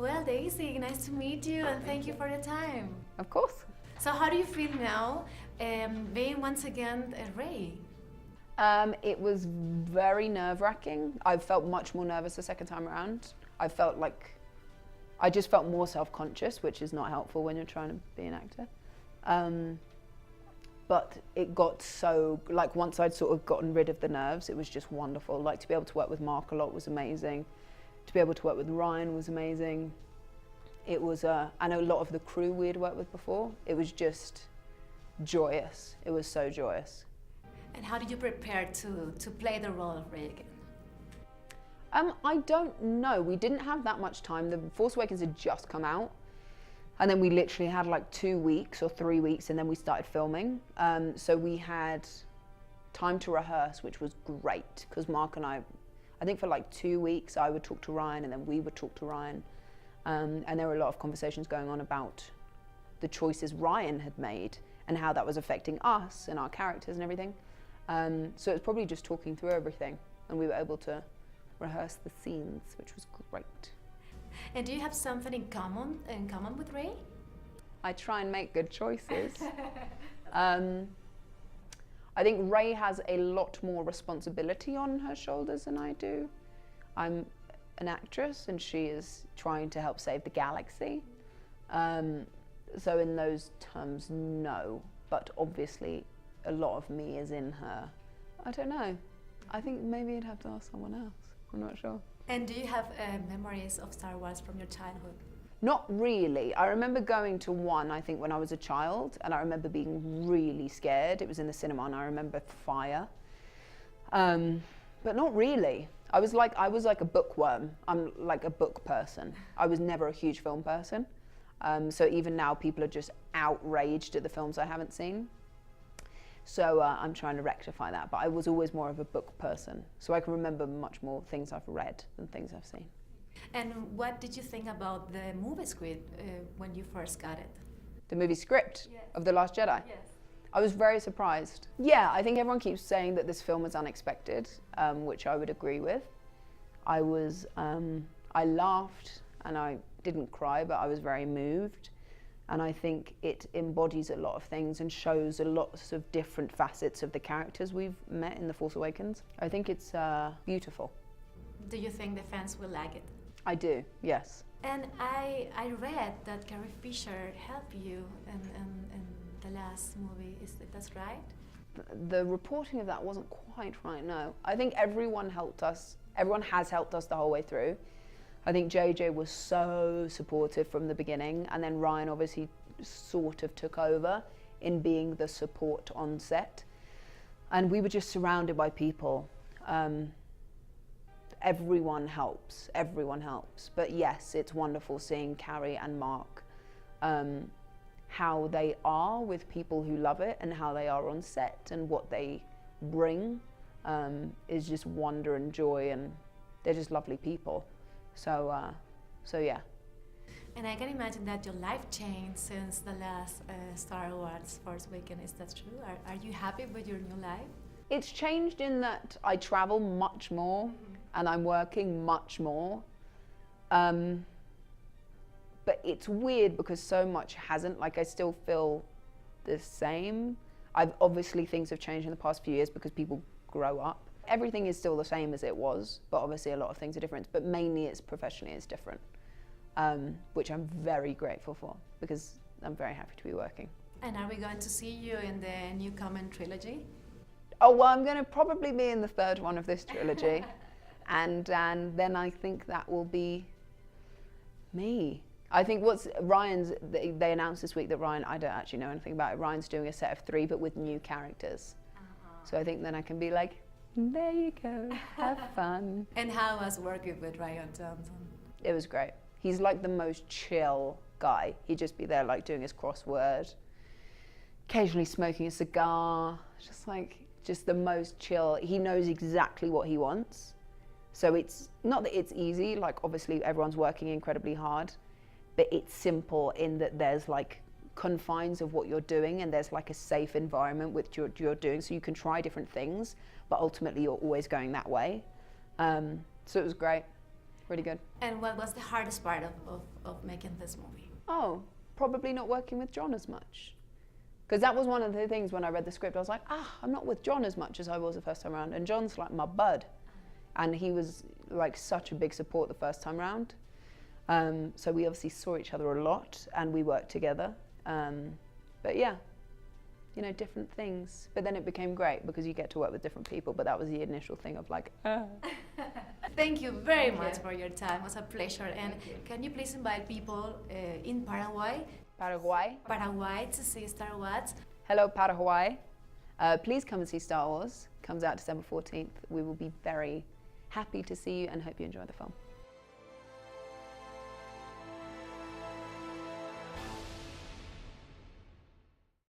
Well, Daisy, nice to meet you and thank you for your time. Of course. So how do you feel now being once again Ray? It was very nerve-wracking. I felt much more nervous the second time around. I just felt more self-conscious, which is not helpful when you're trying to be an actor. But it got so, like once I'd sort of gotten rid of the nerves, it was just wonderful. Like to be able to work with Mark a lot was amazing. To be able to work with Ryan was amazing. It was, I know a lot of the crew we had worked with before. It was just joyous. It was so joyous. And how did you prepare to play the role of Ray again? I don't know. We didn't have that much time. The Force Awakens had just come out. And then we literally had like 2 weeks or 3 weeks and then we started filming. So we had time to rehearse, which was great. Because Mark and I think for like 2 weeks I would talk to Ryan and then we would talk to Ryan. And there were a lot of conversations going on about the choices Ryan had made and how that was affecting us and our characters and everything. So it was probably just talking through everything and we were able to rehearse the scenes, which was great. And do you have something in common with Ray? I try and make good choices. I think Ray has a lot more responsibility on her shoulders than I do. I'm an actress and she is trying to help save the galaxy. So in those terms, no. But obviously, a lot of me is in her. I don't know. I think maybe you'd have to ask someone else. I'm not sure. And do you have memories of Star Wars from your childhood? Not really. I remember going to one, I think, when I was a child, and I remember being really scared. It was in the cinema, and I remember fire. But not really. I was like a bookworm. I'm like a book person. I was never a huge film person. So even now, people are just outraged at the films I haven't seen. So I'm trying to rectify that, but I was always more of a book person. So I can remember much more things I've read than things I've seen. And what did you think about the movie script when you first got it? The movie script Yes. of The Last Jedi? Yes. I was very surprised. Yeah, I think everyone keeps saying that this film was unexpected, which I would agree with. I laughed and I didn't cry, but I was very moved. And I think it embodies a lot of things and shows a lot of different facets of the characters we've met in The Force Awakens. I think it's beautiful. Do you think the fans will like it? I do, yes. And I read that Carrie Fisher helped you in the last movie. That's right? The reporting of that wasn't quite right, no. I think everyone helped us. Everyone has helped us the whole way through. I think JJ was so supportive from the beginning, and then Ryan obviously sort of took over in being the support on set. And we were just surrounded by people. Everyone helps. But yes, it's wonderful seeing Carrie and Mark, how they are with people who love it and how they are on set and what they bring is just wonder and joy, and they're just lovely people. So yeah. And I can imagine that your life changed since the last Star Wars Force Awakens. Is that true? Are you happy with your new life? It's changed in that I travel much more and I'm working much more. But it's weird because so much hasn't. Like I still feel the same. Obviously things have changed in the past few years because people grow up. Everything is still the same as it was, but obviously a lot of things are different. But mainly it's professionally it's different, which I'm very grateful for because I'm very happy to be working. And are we going to see you in the new Common trilogy? Oh, well, I'm going to probably be in the third one of this trilogy. and then I think that will be me. I think they announced this week that Ryan, I don't actually know anything about it, Ryan's doing a set of 3 but with new characters. So I think then I can be like, there you go, have fun. And how was working with Ryan Johnson? It was great. He's like the most chill guy. He'd just be there like doing his crossword, occasionally smoking a cigar, just the most chill. He knows exactly what he wants. So it's not that it's easy, like obviously everyone's working incredibly hard, but it's simple in that there's like confines of what you're doing and there's like a safe environment which you're doing, so you can try different things, but ultimately you're always going that way. So it was great. pretty good. And what was the hardest part of making this movie? Oh, probably not working with John as much. Because that was one of the things when I read the script, I was like, I'm not with John as much as I was the first time around. And John's like my bud. And he was like such a big support the first time round. So we obviously saw each other a lot and we worked together. But yeah, you know, different things. But then it became great because you get to work with different people. But that was the initial thing of like, Thank you very much for your time. It was a pleasure. And can you please invite people in Paraguay to see Star Wars? Hello, Paraguay. Please come and see Star Wars. Comes out December 14th. We will be very happy to see you and hope you enjoy the film.